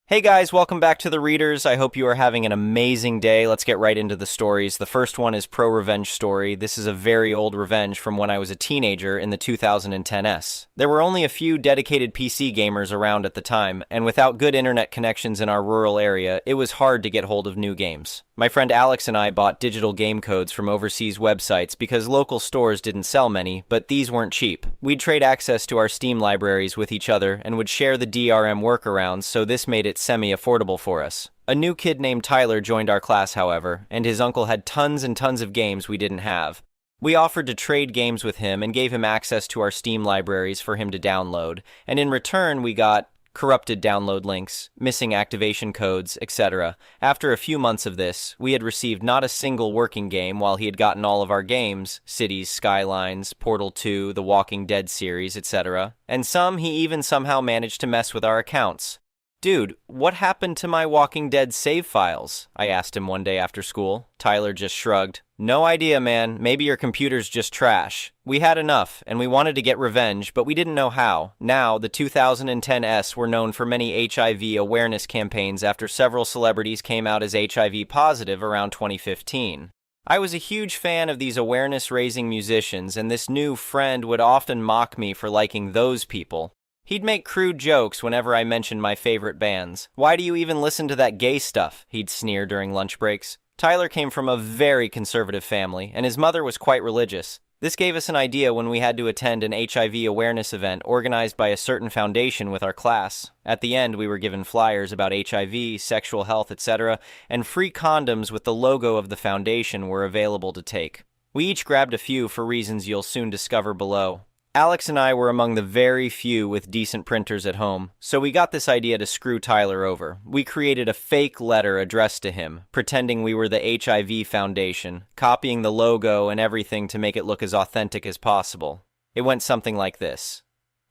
Hey guys, welcome back to the Readers. I hope you are having an amazing day. Let's get right into the stories. The first one is Pro-Revenge Story. This is a very old revenge from when I was a teenager in the 2010s. There were only a few dedicated PC gamers around at the time, and without good internet connections in our rural area, it was hard to get hold of new games. My friend Alex and I bought digital game codes from overseas websites because local stores didn't sell many, but these weren't cheap. We'd trade access to our Steam libraries with each other and would share the DRM workarounds, so this made it semi-affordable for us. A new kid named Tyler joined our class, however, and his uncle had tons and tons of games we didn't have. We offered to trade games with him and gave him access to our Steam libraries for him to download, and in return we got corrupted download links, missing activation codes, etc. After a few months of this, we had received not a single working game while he had gotten all of our games, Cities, Skylines, Portal 2, The Walking Dead series, etc. And some he even somehow managed to mess with our accounts. "Dude, what happened to my Walking Dead save files?" I asked him one day after school. Tyler just shrugged. "No idea, man. Maybe your computer's just trash. We had enough, and we wanted to get revenge, but we didn't know how." Now, the 2010s were known for many HIV awareness campaigns after several celebrities came out as HIV positive around 2015. I was a huge fan of these awareness-raising musicians, and this new friend would often mock me for liking those people. He'd make crude jokes whenever I mentioned my favorite bands. "Why do you even listen to that gay stuff?" he'd sneer during lunch breaks. Tyler came from a very conservative family, and his mother was quite religious. This gave us an idea when we had to attend an HIV awareness event organized by a certain foundation with our class. At the end, we were given flyers about HIV, sexual health, etc., and free condoms with the logo of the foundation were available to take. We each grabbed a few for reasons you'll soon discover below. Alex and I were among the very few with decent printers at home, so we got this idea to screw Tyler over. We created a fake letter addressed to him, pretending we were the HIV Foundation, copying the logo and everything to make it look as authentic as possible. It went something like this.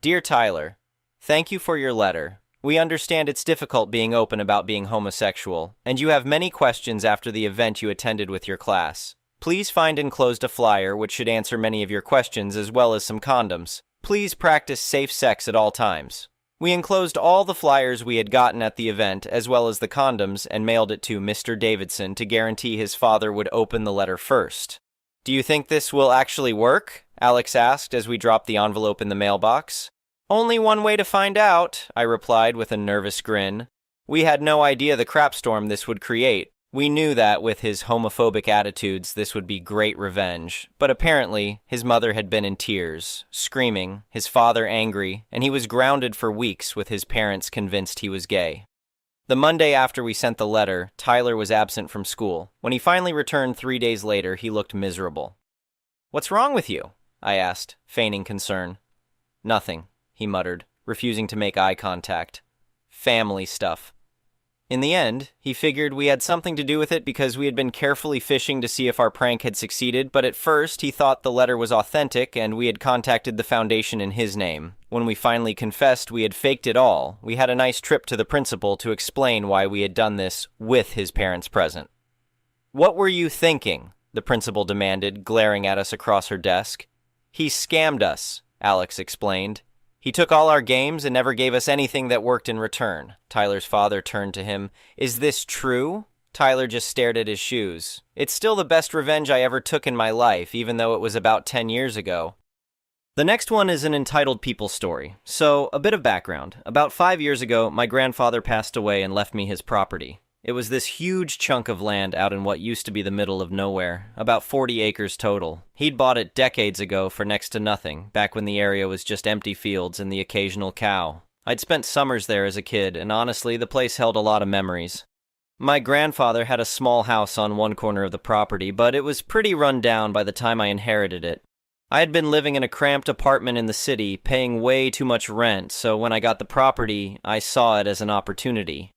"Dear Tyler, thank you for your letter. We understand it's difficult being open about being homosexual, and you have many questions after the event you attended with your class. Please find enclosed a flyer which should answer many of your questions as well as some condoms. Please practice safe sex at all times." We enclosed all the flyers we had gotten at the event as well as the condoms and mailed it to Mr. Davidson to guarantee his father would open the letter first. "Do you think this will actually work?" Alex asked as we dropped the envelope in the mailbox. "Only one way to find out," I replied with a nervous grin. We had no idea the crapstorm this would create. We knew that with his homophobic attitudes, this would be great revenge. But apparently, his mother had been in tears, screaming, his father angry, and he was grounded for weeks with his parents convinced he was gay. The Monday after we sent the letter, Tyler was absent from school. When he finally returned 3 days later, he looked miserable. "What's wrong with you?" I asked, feigning concern. "Nothing," he muttered, refusing to make eye contact. "Family stuff." In the end, he figured we had something to do with it because we had been carefully fishing to see if our prank had succeeded, but at first he thought the letter was authentic and we had contacted the foundation in his name. When we finally confessed we had faked it all, we had a nice trip to the principal to explain why we had done this with his parents present. "What were you thinking?" the principal demanded, glaring at us across her desk. "He scammed us," Alex explained. "He took all our games and never gave us anything that worked in return." Tyler's father turned to him. "Is this true?" Tyler just stared at his shoes. "It's still the best revenge I ever took in my life, even though it was about 10 years ago. The next one is an entitled people story. So, a bit of background. About 5 years ago, my grandfather passed away and left me his property. It was this huge chunk of land out in what used to be the middle of nowhere, about 40 acres total. He'd bought it decades ago for next to nothing, back when the area was just empty fields and the occasional cow. I'd spent summers there as a kid, and honestly, the place held a lot of memories. My grandfather had a small house on one corner of the property, but it was pretty run down by the time I inherited it. I had been living in a cramped apartment in the city, paying way too much rent, so when I got the property, I saw it as an opportunity.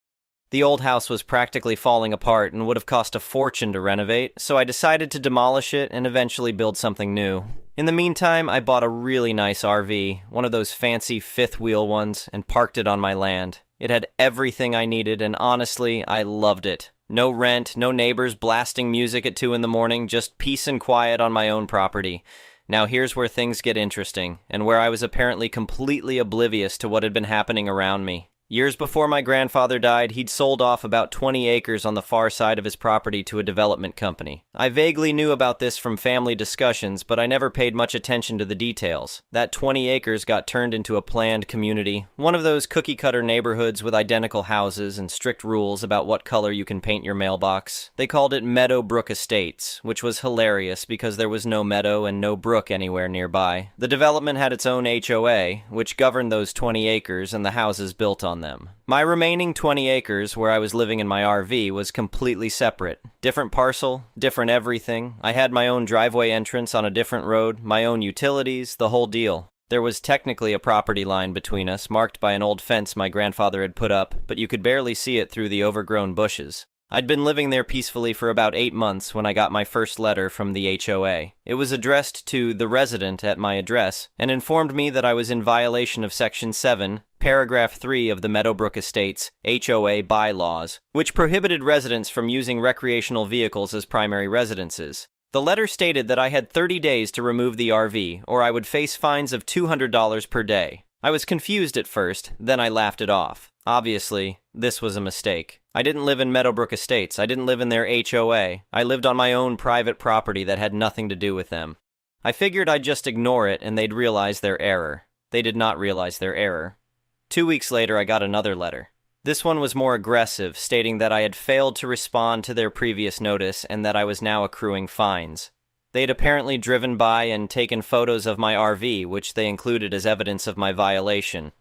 The old house was practically falling apart and would have cost a fortune to renovate, so I decided to demolish it and eventually build something new. In the meantime, I bought a really nice RV, one of those fancy fifth-wheel ones, and parked it on my land. It had everything I needed, and honestly, I loved it. No rent, no neighbors blasting music at 2 in the morning, just peace and quiet on my own property. Now here's where things get interesting, and where I was apparently completely oblivious to what had been happening around me. Years before my grandfather died, he'd sold off about 20 acres on the far side of his property to a development company. I vaguely knew about this from family discussions, but I never paid much attention to the details. That 20 acres got turned into a planned community, one of those cookie-cutter neighborhoods with identical houses and strict rules about what color you can paint your mailbox. They called it Meadowbrook Estates, which was hilarious because there was no meadow and no brook anywhere nearby. The development had its own HOA, which governed those 20 acres and the houses built on them. My remaining 20 acres, where I was living in my RV, was completely separate. Different parcel, different everything. I had my own driveway entrance on a different road, my own utilities, the whole deal. There was technically a property line between us, marked by an old fence my grandfather had put up, but you could barely see it through the overgrown bushes. I'd been living there peacefully for about 8 months when I got my first letter from the HOA. It was addressed to the resident at my address and informed me that I was in violation of Section 7, Paragraph 3 of the Meadowbrook Estates HOA bylaws, which prohibited residents from using recreational vehicles as primary residences. The letter stated that I had 30 days to remove the RV, or I would face fines of $200 per day. I was confused at first, then I laughed it off. Obviously, this was a mistake. I didn't live in Meadowbrook Estates. I didn't live in their HOA. I lived on my own private property that had nothing to do with them. I figured I'd just ignore it and they'd realize their error. They did not realize their error. 2 weeks later, I got another letter. This one was more aggressive, stating that I had failed to respond to their previous notice and that I was now accruing fines. They had apparently driven by and taken photos of my RV, which they included as evidence of my violation.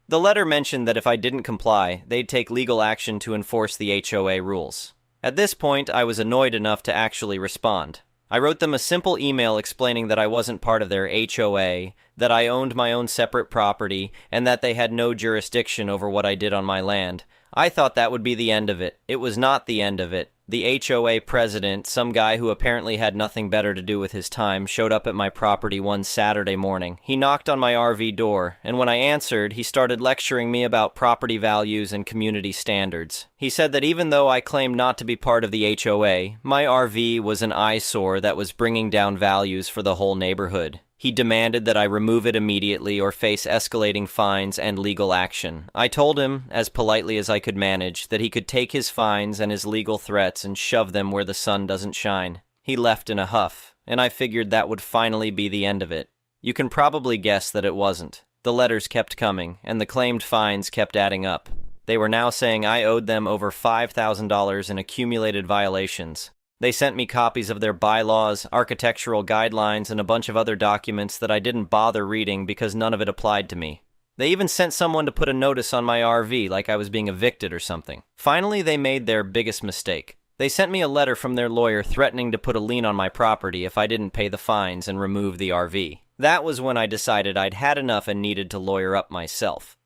The letter mentioned that if I didn't comply, they'd take legal action to enforce the HOA rules. At this point, I was annoyed enough to actually respond. I wrote them a simple email explaining that I wasn't part of their HOA, that I owned my own separate property, and that they had no jurisdiction over what I did on my land. I thought that would be the end of it. It was not the end of it. The HOA president, some guy who apparently had nothing better to do with his time, showed up at my property one Saturday morning. He knocked on my RV door, and when I answered, he started lecturing me about property values and community standards. He said that even though I claimed not to be part of the HOA, my RV was an eyesore that was bringing down values for the whole neighborhood. He demanded that I remove it immediately or face escalating fines and legal action. I told him, as politely as I could manage, that he could take his fines and his legal threats and shove them where the sun doesn't shine. He left in a huff, and I figured that would finally be the end of it. You can probably guess that it wasn't. The letters kept coming, and the claimed fines kept adding up. They were now saying I owed them over $5,000 in accumulated violations. They sent me copies of their bylaws, architectural guidelines, and a bunch of other documents that I didn't bother reading because none of it applied to me. They even sent someone to put a notice on my RV like I was being evicted or something. Finally, they made their biggest mistake. They sent me a letter from their lawyer threatening to put a lien on my property if I didn't pay the fines and remove the RV. That was when I decided I'd had enough and needed to lawyer up myself.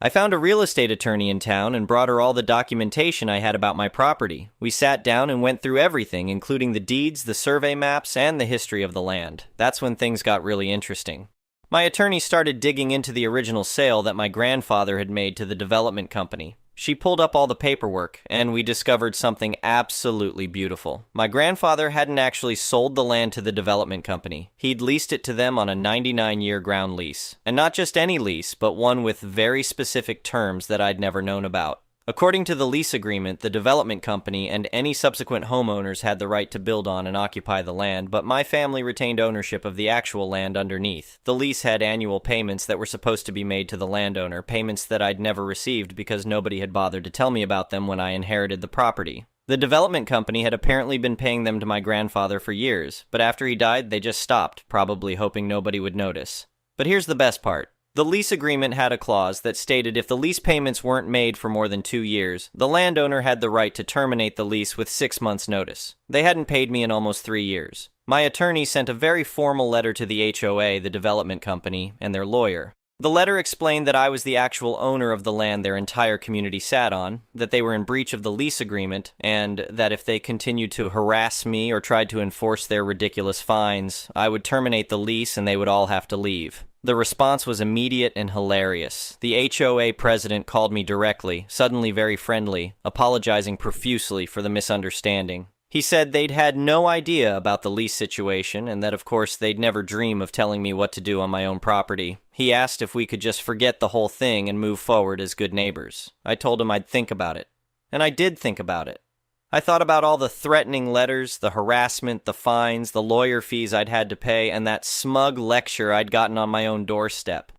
I found a real estate attorney in town and brought her all the documentation I had about my property. We sat down and went through everything, including the deeds, the survey maps, and the history of the land. That's when things got really interesting. My attorney started digging into the original sale that my grandfather had made to the development company. She pulled up all the paperwork, and we discovered something absolutely beautiful. My grandfather hadn't actually sold the land to the development company. He'd leased it to them on a 99-year ground lease. And not just any lease, but one with very specific terms that I'd never known about. According to the lease agreement, the development company and any subsequent homeowners had the right to build on and occupy the land, but my family retained ownership of the actual land underneath. The lease had annual payments that were supposed to be made to the landowner, payments that I'd never received because nobody had bothered to tell me about them when I inherited the property. The development company had apparently been paying them to my grandfather for years, but after he died, they just stopped, probably hoping nobody would notice. But here's the best part. The lease agreement had a clause that stated if the lease payments weren't made for more than 2 years, the landowner had the right to terminate the lease with 6 months' notice. They hadn't paid me in almost 3 years. My attorney sent a very formal letter to the HOA, the development company, and their lawyer. The letter explained that I was the actual owner of the land their entire community sat on, that they were in breach of the lease agreement, and that if they continued to harass me or tried to enforce their ridiculous fines, I would terminate the lease and they would all have to leave. The response was immediate and hilarious. The HOA president called me directly, suddenly very friendly, apologizing profusely for the misunderstanding. He said they'd had no idea about the lease situation and that, of course, they'd never dream of telling me what to do on my own property. He asked if we could just forget the whole thing and move forward as good neighbors. I told him I'd think about it. And I did think about it. I thought about all the threatening letters, the harassment, the fines, the lawyer fees I'd had to pay, and that smug lecture I'd gotten on my own doorstep.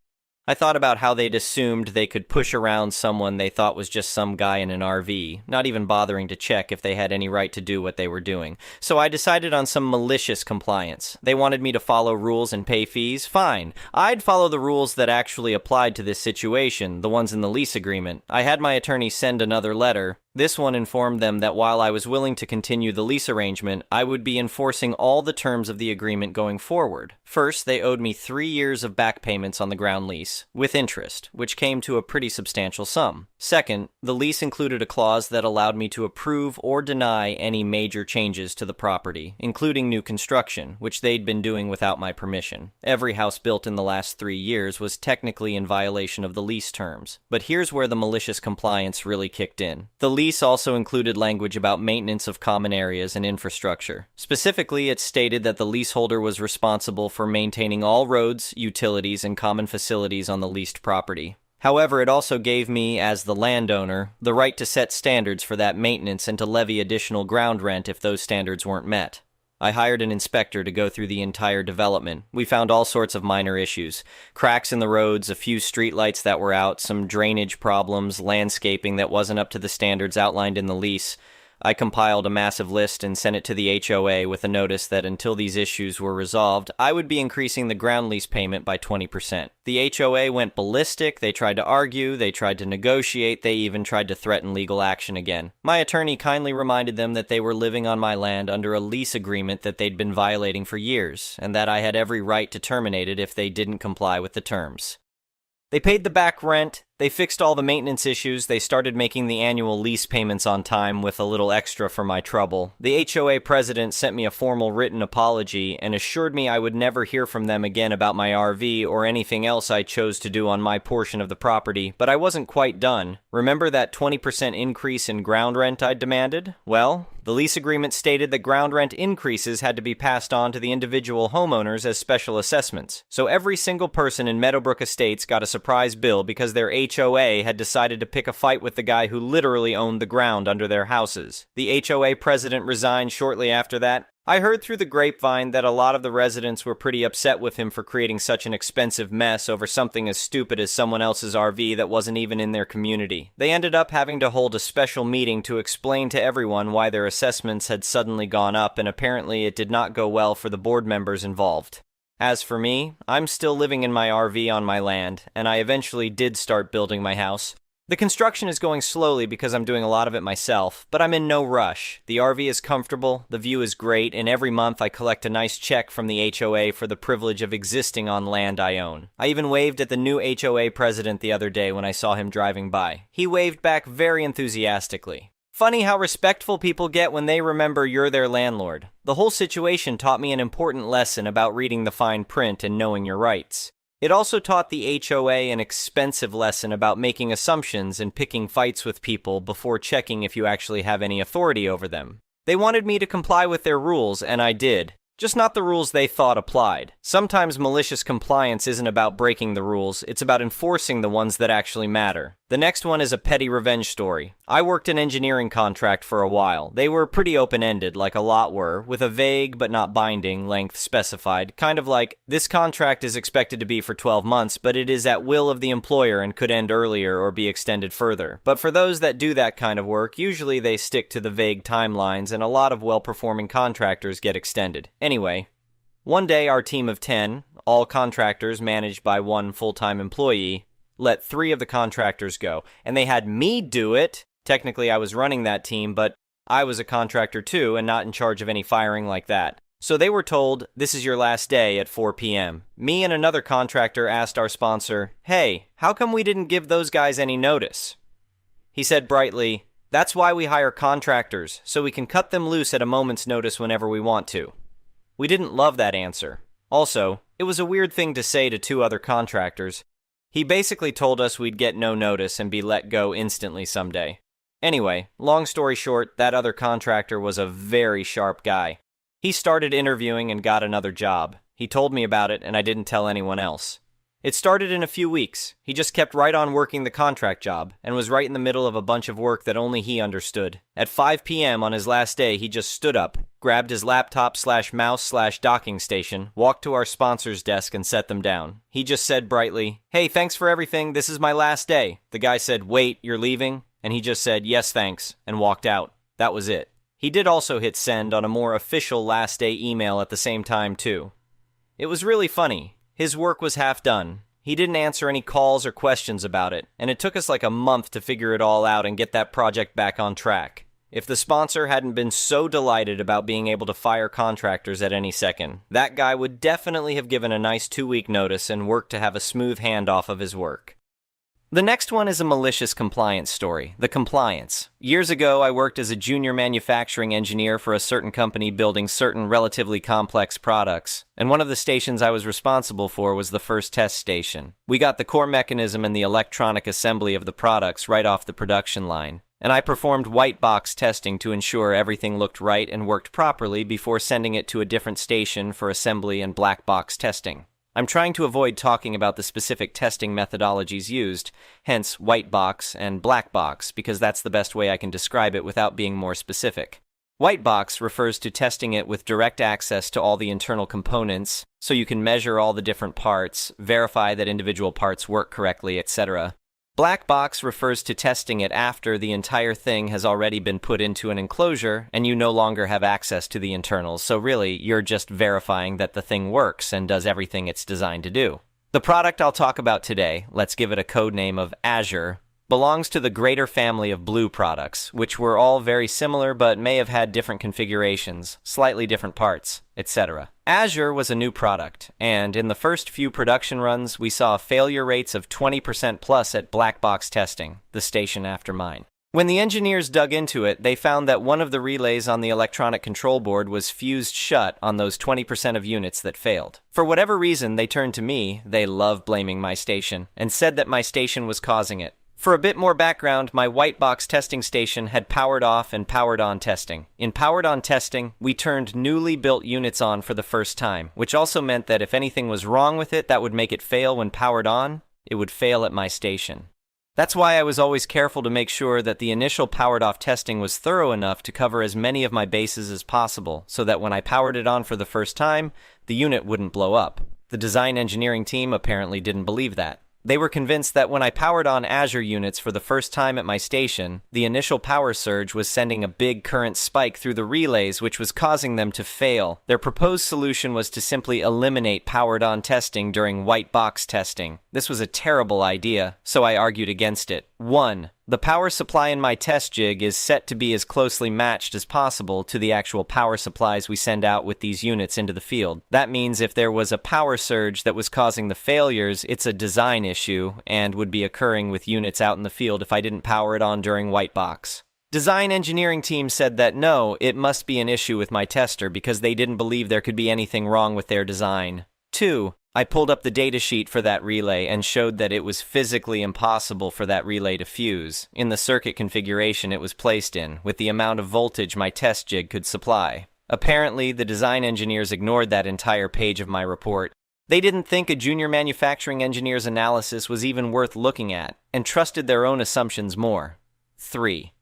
I thought about how they'd assumed they could push around someone they thought was just some guy in an RV, not even bothering to check if they had any right to do what they were doing. So I decided on some malicious compliance. They wanted me to follow rules and pay fees? Fine. I'd follow the rules that actually applied to this situation, the ones in the lease agreement. I had my attorney send another letter. This one informed them that while I was willing to continue the lease arrangement, I would be enforcing all the terms of the agreement going forward. First, they owed me 3 years of back payments on the ground lease, with interest, which came to a pretty substantial sum. Second, the lease included a clause that allowed me to approve or deny any major changes to the property, including new construction, which they'd been doing without my permission. Every house built in the last 3 years was technically in violation of the lease terms. But here's where the malicious compliance really kicked in. The lease also included language about maintenance of common areas and infrastructure. Specifically, it stated that the leaseholder was responsible for maintaining all roads, utilities, and common facilities on the leased property. However, it also gave me, as the landowner, the right to set standards for that maintenance and to levy additional ground rent if those standards weren't met. I hired an inspector to go through the entire development. We found all sorts of minor issues. Cracks in the roads, a few streetlights that were out, some drainage problems, landscaping that wasn't up to the standards outlined in the lease. I compiled a massive list and sent it to the HOA with a notice that until these issues were resolved, I would be increasing the ground lease payment by 20%. The HOA went ballistic, they tried to argue, they tried to negotiate, they even tried to threaten legal action again. My attorney kindly reminded them that they were living on my land under a lease agreement that they'd been violating for years, and that I had every right to terminate it if they didn't comply with the terms. They paid the back rent, they fixed all the maintenance issues, they started making the annual lease payments on time with a little extra for my trouble. The HOA president sent me a formal written apology and assured me I would never hear from them again about my RV or anything else I chose to do on my portion of the property, but I wasn't quite done. Remember that 20% increase in ground rent I'd demanded? Well, the lease agreement stated that ground rent increases had to be passed on to the individual homeowners as special assessments. So every single person in Meadowbrook Estates got a surprise bill because their HOA had decided to pick a fight with the guy who literally owned the ground under their houses. The HOA president resigned shortly after that. I heard through the grapevine that a lot of the residents were pretty upset with him for creating such an expensive mess over something as stupid as someone else's RV that wasn't even in their community. They ended up having to hold a special meeting to explain to everyone why their assessments had suddenly gone up, and apparently it did not go well for the board members involved. As for me, I'm still living in my RV on my land, and I eventually did start building my house. The construction is going slowly because I'm doing a lot of it myself, but I'm in no rush. The RV is comfortable, the view is great, and every month I collect a nice check from the HOA for the privilege of existing on land I own. I even waved at the new HOA president the other day when I saw him driving by. He waved back very enthusiastically. Funny how respectful people get when they remember you're their landlord. The whole situation taught me an important lesson about reading the fine print and knowing your rights. It also taught the HOA an expensive lesson about making assumptions and picking fights with people before checking if you actually have any authority over them. They wanted me to comply with their rules, and I did. Just not the rules they thought applied. Sometimes malicious compliance isn't about breaking the rules, it's about enforcing the ones that actually matter. The next one is a petty revenge story. I worked an engineering contract for a while. They were pretty open-ended, like a lot were, with a vague but not binding length specified, kind of like, this contract is expected to be for 12 months, but it is at will of the employer and could end earlier or be extended further. But for those that do that kind of work, usually they stick to the vague timelines, and a lot of well-performing contractors get extended. Anyway, one day our team of 10, all contractors managed by one full-time employee, let 3 of the contractors go, and they had me do it. Technically, I was running that team, but I was a contractor too and not in charge of any firing like that. So they were told, this is your last day at 4 p.m. Me and another contractor asked our sponsor, hey, how come we didn't give those guys any notice? He said brightly, that's why we hire contractors, so we can cut them loose at a moment's notice whenever we want to. We didn't love that answer. Also, it was a weird thing to say to 2 other contractors. He basically told us we'd get no notice and be let go instantly someday. Anyway, long story short, that other contractor was a very sharp guy. He started interviewing and got another job. He told me about it, and I didn't tell anyone else. It started in a few weeks. He just kept right on working the contract job, and was right in the middle of a bunch of work that only he understood. At 5 p.m. on his last day, he just stood up, grabbed his laptop/mouse/docking station, walked to our sponsor's desk and set them down. He just said brightly, "Hey, thanks for everything, this is my last day." The guy said, "Wait, you're leaving?" And he just said, "Yes, thanks," and walked out. That was it. He did also hit send on a more official last day email at the same time, too. It was really funny. His work was half done. He didn't answer any calls or questions about it, and it took us like a month to figure it all out and get that project back on track. If the sponsor hadn't been so delighted about being able to fire contractors at any second, that guy would definitely have given a nice 2-week notice and worked to have a smooth handoff of his work. The next one is a malicious compliance story, the compliance. Years ago, I worked as a junior manufacturing engineer for a certain company building certain relatively complex products, and one of the stations I was responsible for was the first test station. We got the core mechanism and the electronic assembly of the products right off the production line, and I performed white box testing to ensure everything looked right and worked properly before sending it to a different station for assembly and black box testing. I'm trying to avoid talking about the specific testing methodologies used, hence white box and black box, because that's the best way I can describe it without being more specific. White box refers to testing it with direct access to all the internal components, so you can measure all the different parts, verify that individual parts work correctly, etc. Black box refers to testing it after the entire thing has already been put into an enclosure and you no longer have access to the internals, so really you're just verifying that the thing works and does everything it's designed to do. The product I'll talk about today, let's give it a code name of Azure, belongs to the greater family of blue products, which were all very similar but may have had different configurations, slightly different parts, etc. Azure was a new product, and in the first few production runs, we saw failure rates of 20% plus at black box testing, the station after mine. When the engineers dug into it, they found that one of the relays on the electronic control board was fused shut on those 20% of units that failed. For whatever reason, they turned to me, they love blaming my station, and said that my station was causing it. For a bit more background, my white box testing station had powered off and powered on testing. In powered on testing, we turned newly built units on for the first time, which also meant that if anything was wrong with it that would make it fail when powered on, it would fail at my station. That's why I was always careful to make sure that the initial powered off testing was thorough enough to cover as many of my bases as possible, so that when I powered it on for the first time, the unit wouldn't blow up. The design engineering team apparently didn't believe that. They were convinced that when I powered on Azure units for the first time at my station, the initial power surge was sending a big current spike through the relays, which was causing them to fail. Their proposed solution was to simply eliminate powered on testing during white box testing. This was a terrible idea, so I argued against it. 1. The power supply in my test jig is set to be as closely matched as possible to the actual power supplies we send out with these units into the field. That means if there was a power surge that was causing the failures, it's a design issue and would be occurring with units out in the field if I didn't power it on during white box. Design engineering team said that no, it must be an issue with my tester because they didn't believe there could be anything wrong with their design. 2. I pulled up the datasheet for that relay and showed that it was physically impossible for that relay to fuse, in the circuit configuration it was placed in, with the amount of voltage my test jig could supply. Apparently, the design engineers ignored that entire page of my report. They didn't think a junior manufacturing engineer's analysis was even worth looking at, and trusted their own assumptions more. 3.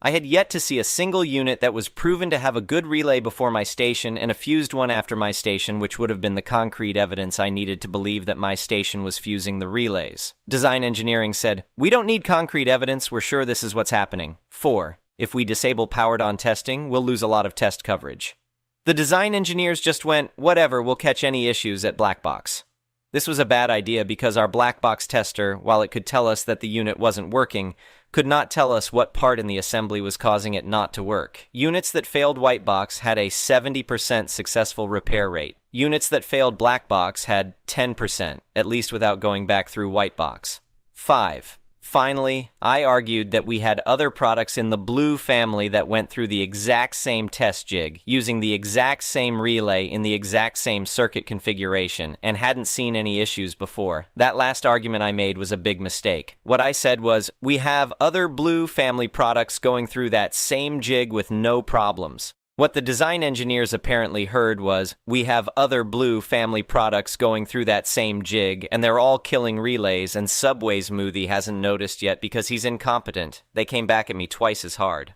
I had yet to see a single unit that was proven to have a good relay before my station and a fused one after my station, which would have been the concrete evidence I needed to believe that my station was fusing the relays. Design engineering said, "We don't need concrete evidence, we're sure this is what's happening." 4. If we disable powered on testing, we'll lose a lot of test coverage. The design engineers just went, "Whatever, we'll catch any issues at black box." This was a bad idea because our black box tester, while it could tell us that the unit wasn't working, could not tell us what part in the assembly was causing it not to work. Units that failed white box had a 70% successful repair rate. Units that failed black box had 10%, at least without going back through white box. 5. Finally, I argued that we had other products in the blue family that went through the exact same test jig, using the exact same relay in the exact same circuit configuration, and hadn't seen any issues before. That last argument I made was a big mistake. What I said was, we have other blue family products going through that same jig with no problems. What the design engineers apparently heard was, we have other blue family products going through that same jig, and they're all killing relays, and Subway Smoothie hasn't noticed yet because he's incompetent. They came back at me twice as hard.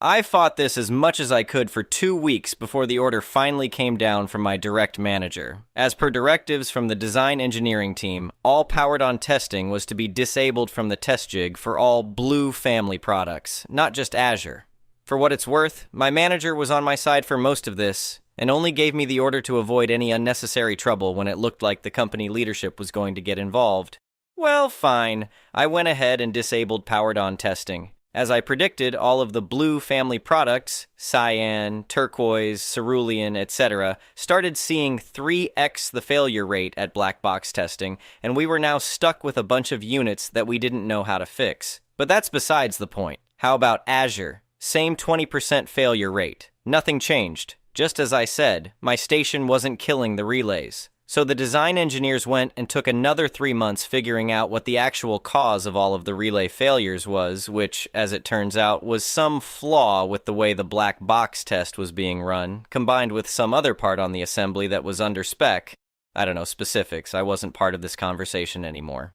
I fought this as much as I could for 2 weeks before the order finally came down from my direct manager. As per directives from the design engineering team, all powered-on testing was to be disabled from the test jig for all blue family products, not just Azure. For what it's worth, my manager was on my side for most of this, and only gave me the order to avoid any unnecessary trouble when it looked like the company leadership was going to get involved. Well, fine. I went ahead and disabled powered-on testing. As I predicted, all of the blue family products, cyan, turquoise, cerulean, etc., started seeing 3x the failure rate at black box testing, and we were now stuck with a bunch of units that we didn't know how to fix. But that's besides the point. How about Azure? Same 20% failure rate. Nothing changed. Just as I said, my station wasn't killing the relays. So the design engineers went and took another 3 months figuring out what the actual cause of all of the relay failures was, which, as it turns out, was some flaw with the way the black box test was being run, combined with some other part on the assembly that was under spec. I don't know specifics, I wasn't part of this conversation anymore.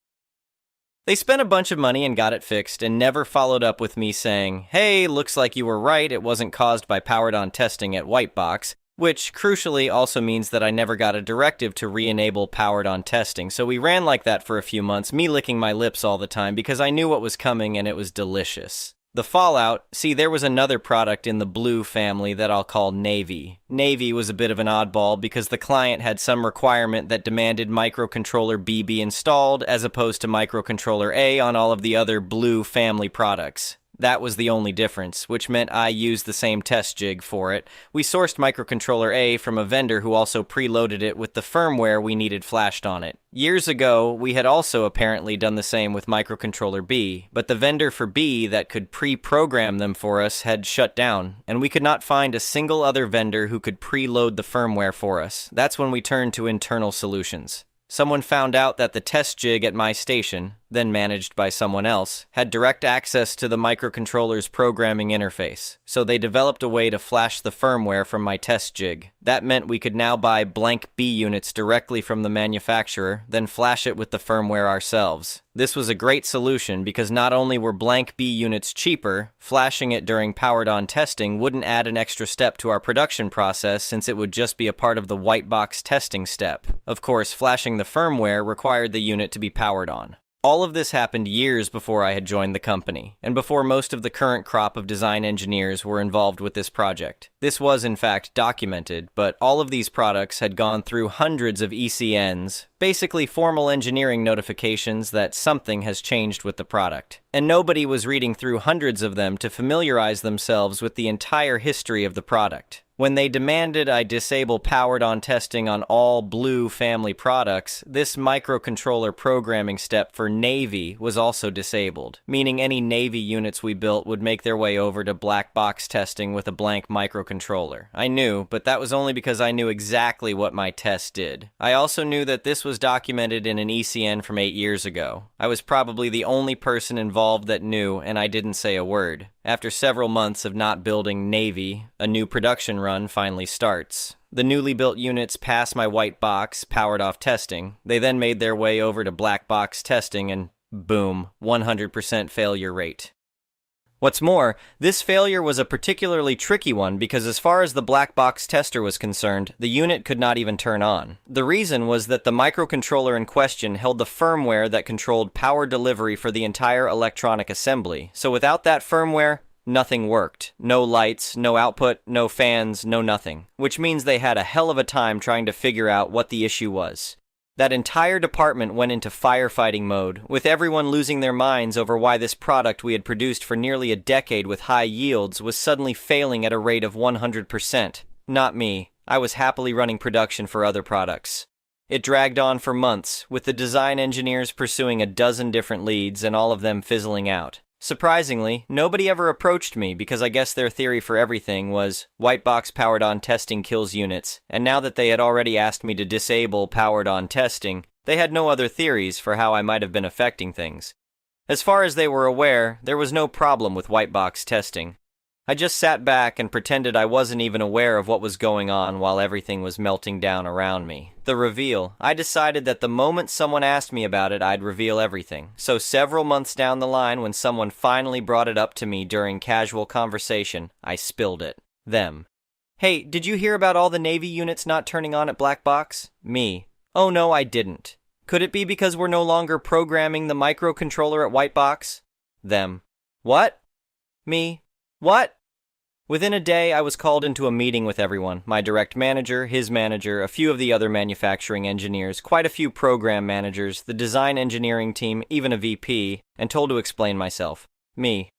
They spent a bunch of money and got it fixed and never followed up with me saying, hey, looks like you were right, it wasn't caused by powered-on testing at Whitebox, which crucially also means that I never got a directive to re-enable powered-on testing, so we ran like that for a few months, me licking my lips all the time because I knew what was coming and it was delicious. The fallout, see, there was another product in the blue family that I'll call Navy. Navy was a bit of an oddball because the client had some requirement that demanded microcontroller B be installed as opposed to microcontroller A on all of the other blue family products. That was the only difference, which meant I used the same test jig for it. We sourced microcontroller A from a vendor who also preloaded it with the firmware we needed flashed on it. Years ago, we had also apparently done the same with microcontroller B, but the vendor for B that could pre-program them for us had shut down, and we could not find a single other vendor who could preload the firmware for us. That's when we turned to internal solutions. Someone found out that the test jig at my station, then managed by someone else, had direct access to the microcontroller's programming interface, so they developed a way to flash the firmware from my test jig. That meant we could now buy blank B units directly from the manufacturer, then flash it with the firmware ourselves. This was a great solution because not only were blank B units cheaper, flashing it during powered-on testing wouldn't add an extra step to our production process since it would just be a part of the white box testing step. Of course, flashing the firmware required the unit to be powered on. All of this happened years before I had joined the company, and before most of the current crop of design engineers were involved with this project. This was, in fact, documented, but all of these products had gone through hundreds of ECNs, basically formal engineering notifications that something has changed with the product. And nobody was reading through hundreds of them to familiarize themselves with the entire history of the product. When they demanded I disable powered-on testing on all blue family products, this microcontroller programming step for Navy was also disabled, meaning any Navy units we built would make their way over to black box testing with a blank microcontroller. I knew, but that was only because I knew exactly what my test did. I also knew that this was documented in an ECN from 8 years ago. I was probably the only person involved that knew, and I didn't say a word. After several months of not building Navy, a new production run finally starts. The newly built units pass my white box, powered off testing. They then made their way over to black box testing and boom, 100% failure rate. What's more, this failure was a particularly tricky one because as far as the black box tester was concerned, the unit could not even turn on. The reason was that the microcontroller in question held the firmware that controlled power delivery for the entire electronic assembly, so without that firmware, nothing worked. No lights, no output, no fans, no nothing. Which means they had a hell of a time trying to figure out what the issue was. That entire department went into firefighting mode, with everyone losing their minds over why this product we had produced for nearly a decade with high yields was suddenly failing at a rate of 100%. Not me. I was happily running production for other products. It dragged on for months, with the design engineers pursuing a dozen different leads and all of them fizzling out. Surprisingly, nobody ever approached me because I guess their theory for everything was white box powered-on testing kills units, and now that they had already asked me to disable powered-on testing, they had no other theories for how I might have been affecting things. As far as they were aware, there was no problem with white box testing. I just sat back and pretended I wasn't even aware of what was going on while everything was melting down around me. The reveal. I decided that the moment someone asked me about it, I'd reveal everything. So several months down the line, when someone finally brought it up to me during casual conversation, I spilled it. Them. Hey, did you hear about all the Navy units not turning on at Black Box? Me. Oh no, I didn't. Could it be because we're no longer programming the microcontroller at White Box? Them. What? Me. What? Within a day, I was called into a meeting with everyone, my direct manager, his manager, a few of the other manufacturing engineers, quite a few program managers, the design engineering team, even a VP, and told to explain myself. Me.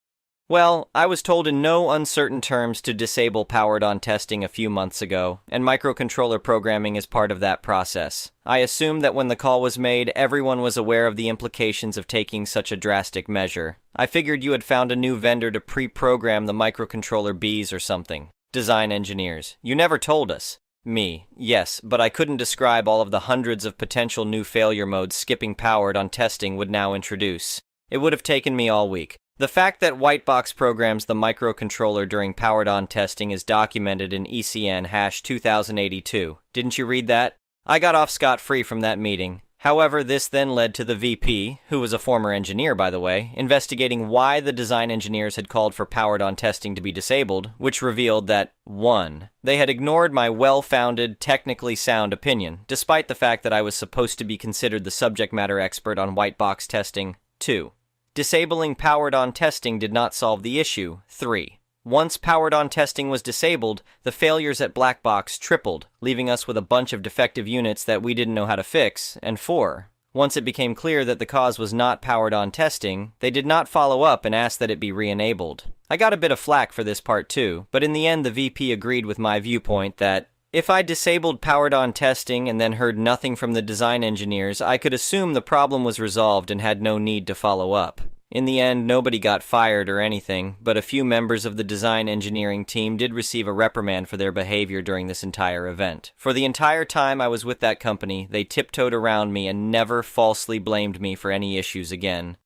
Well, I was told in no uncertain terms to disable powered-on testing a few months ago, and microcontroller programming is part of that process. I assumed that when the call was made, everyone was aware of the implications of taking such a drastic measure. I figured you had found a new vendor to pre-program the microcontroller bees or something. Design engineers. You never told us. Me. Yes, but I couldn't describe all of the hundreds of potential new failure modes skipping powered-on testing would now introduce. It would have taken me all week. The fact that Whitebox programs the microcontroller during powered-on testing is documented in ECN #2082. Didn't you read that? I got off scot-free from that meeting. However, this then led to the VP, who was a former engineer by the way, investigating why the design engineers had called for powered-on testing to be disabled, which revealed that 1. They had ignored my well-founded, technically sound opinion, despite the fact that I was supposed to be considered the subject matter expert on whitebox testing. 2. Disabling powered-on testing did not solve the issue. 3. Once powered-on testing was disabled, the failures at Black Box tripled, leaving us with a bunch of defective units that we didn't know how to fix. And 4. Once it became clear that the cause was not powered-on testing, they did not follow up and asked that it be re-enabled. I got a bit of flack for this part too, but in the end the VP agreed with my viewpoint that if I disabled powered-on testing and then heard nothing from the design engineers, I could assume the problem was resolved and had no need to follow up. In the end, nobody got fired or anything, but a few members of the design engineering team did receive a reprimand for their behavior during this entire event. For the entire time I was with that company, they tiptoed around me and never falsely blamed me for any issues again.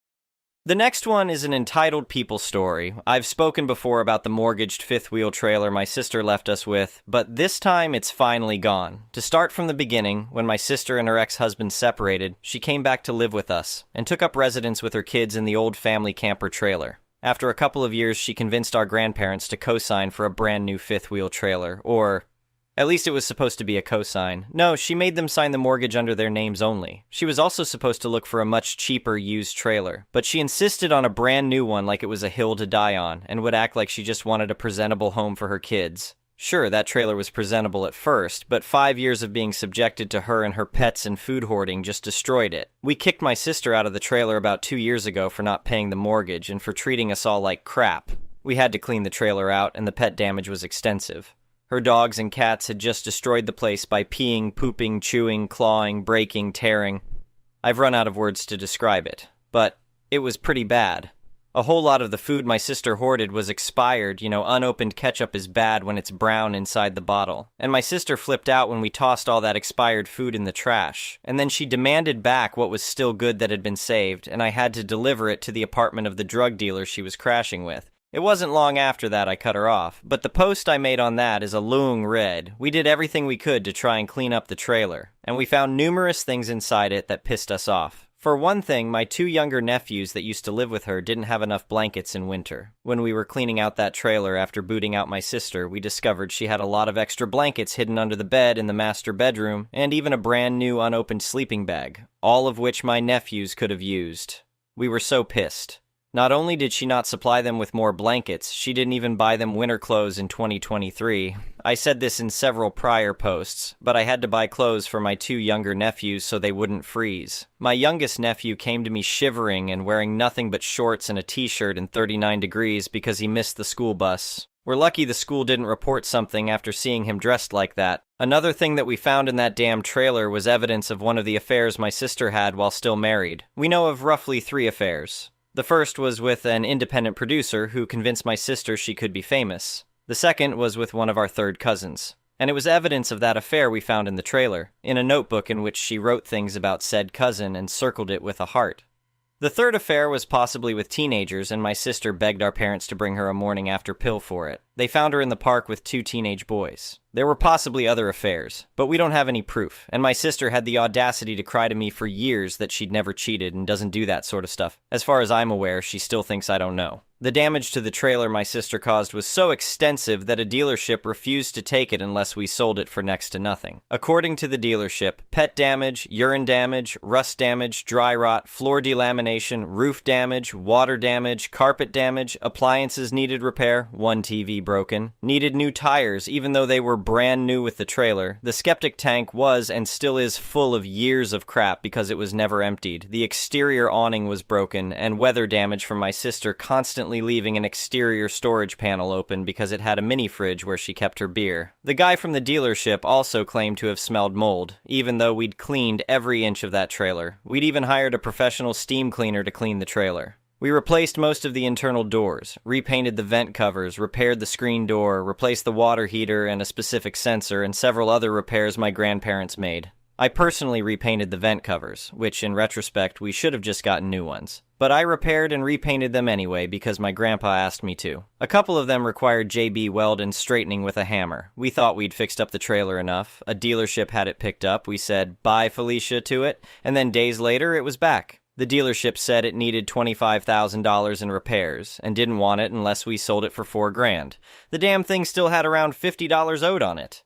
The next one is an entitled people story. I've spoken before about the mortgaged fifth wheel trailer my sister left us with, but this time it's finally gone. To start from the beginning, when my sister and her ex-husband separated, she came back to live with us and took up residence with her kids in the old family camper trailer. After a couple of years, she convinced our grandparents to co-sign for a brand new fifth wheel trailer, or at least it was supposed to be a cosign. No, she made them sign the mortgage under their names only. She was also supposed to look for a much cheaper used trailer, but she insisted on a brand new one like it was a hill to die on, and would act like she just wanted a presentable home for her kids. Sure, that trailer was presentable at first, but 5 years of being subjected to her and her pets and food hoarding just destroyed it. We kicked my sister out of the trailer about 2 years ago for not paying the mortgage and for treating us all like crap. We had to clean the trailer out, and the pet damage was extensive. Her dogs and cats had just destroyed the place by peeing, pooping, chewing, clawing, breaking, tearing. I've run out of words to describe it, but it was pretty bad. A whole lot of the food my sister hoarded was expired. Unopened ketchup is bad when it's brown inside the bottle. And my sister flipped out when we tossed all that expired food in the trash. And then she demanded back what was still good that had been saved, and I had to deliver it to the apartment of the drug dealer she was crashing with. It wasn't long after that I cut her off, but the post I made on that is a long read. We did everything we could to try and clean up the trailer, and we found numerous things inside it that pissed us off. For one thing, my 2 younger nephews that used to live with her didn't have enough blankets in winter. When we were cleaning out that trailer after booting out my sister, we discovered she had a lot of extra blankets hidden under the bed in the master bedroom, and even a brand new unopened sleeping bag, all of which my nephews could have used. We were so pissed. Not only did she not supply them with more blankets, she didn't even buy them winter clothes in 2023. I said this in several prior posts, but I had to buy clothes for my 2 younger nephews so they wouldn't freeze. My youngest nephew came to me shivering and wearing nothing but shorts and a t-shirt in 39 degrees because he missed the school bus. We're lucky the school didn't report something after seeing him dressed like that. Another thing that we found in that damn trailer was evidence of one of the affairs my sister had while still married. We know of roughly 3 affairs. The first was with an independent producer who convinced my sister she could be famous. The second was with one of our third cousins. And it was evidence of that affair we found in the trailer, in a notebook in which she wrote things about said cousin and circled it with a heart. The third affair was possibly with teenagers, and my sister begged our parents to bring her a morning after pill for it. They found her in the park with 2 teenage boys. There were possibly other affairs, but we don't have any proof, and my sister had the audacity to cry to me for years that she'd never cheated and doesn't do that sort of stuff. As far as I'm aware, she still thinks I don't know. The damage to the trailer my sister caused was so extensive that a dealership refused to take it unless we sold it for next to nothing. According to the dealership, pet damage, urine damage, rust damage, dry rot, floor delamination, roof damage, water damage, carpet damage, appliances needed repair, 1 TV broken, needed new tires even though they were brand new with the trailer. The septic tank was and still is full of years of crap because it was never emptied. The exterior awning was broken, and weather damage from my sister constantly leaving an exterior storage panel open because it had a mini fridge where she kept her beer. The guy from the dealership also claimed to have smelled mold, even though we'd cleaned every inch of that trailer. We'd even hired a professional steam cleaner to clean the trailer. We replaced most of the internal doors, repainted the vent covers, repaired the screen door, replaced the water heater and a specific sensor, and several other repairs my grandparents made. I personally repainted the vent covers, which in retrospect we should have just gotten new ones. But I repaired and repainted them anyway because my grandpa asked me to. A couple of them required JB weld and straightening with a hammer. We thought we'd fixed up the trailer enough. A dealership had it picked up. We said, "Bye, Felicia," to it, and then days later it was back. The dealership said it needed $25,000 in repairs and didn't want it unless we sold it for $4,000. The damn thing still had around $50 owed on it.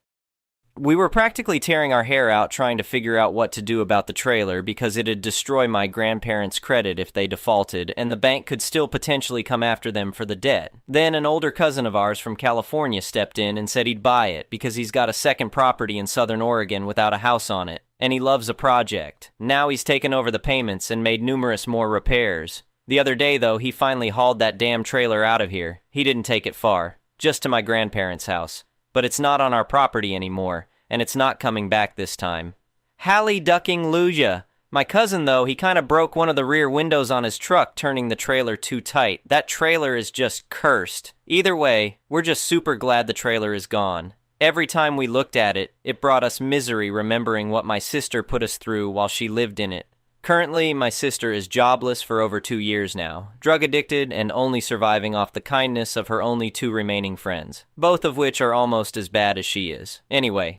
We were practically tearing our hair out trying to figure out what to do about the trailer because it'd destroy my grandparents' credit if they defaulted, and the bank could still potentially come after them for the debt. Then an older cousin of ours from California stepped in and said he'd buy it because he's got a second property in Southern Oregon without a house on it, and he loves a project. Now he's taken over the payments and made numerous more repairs. The other day, though, he finally hauled that damn trailer out of here. He didn't take it far, just to my grandparents' house. But it's not on our property anymore, and it's not coming back this time. Hallie ducking Luja. My cousin, though, he kind of broke one of the rear windows on his truck, turning the trailer too tight. That trailer is just cursed. Either way, we're just super glad the trailer is gone. Every time we looked at it, it brought us misery remembering what my sister put us through while she lived in it. Currently, my sister is jobless for over 2 years now, drug addicted and only surviving off the kindness of her only 2 remaining friends, both of which are almost as bad as she is. Anyway,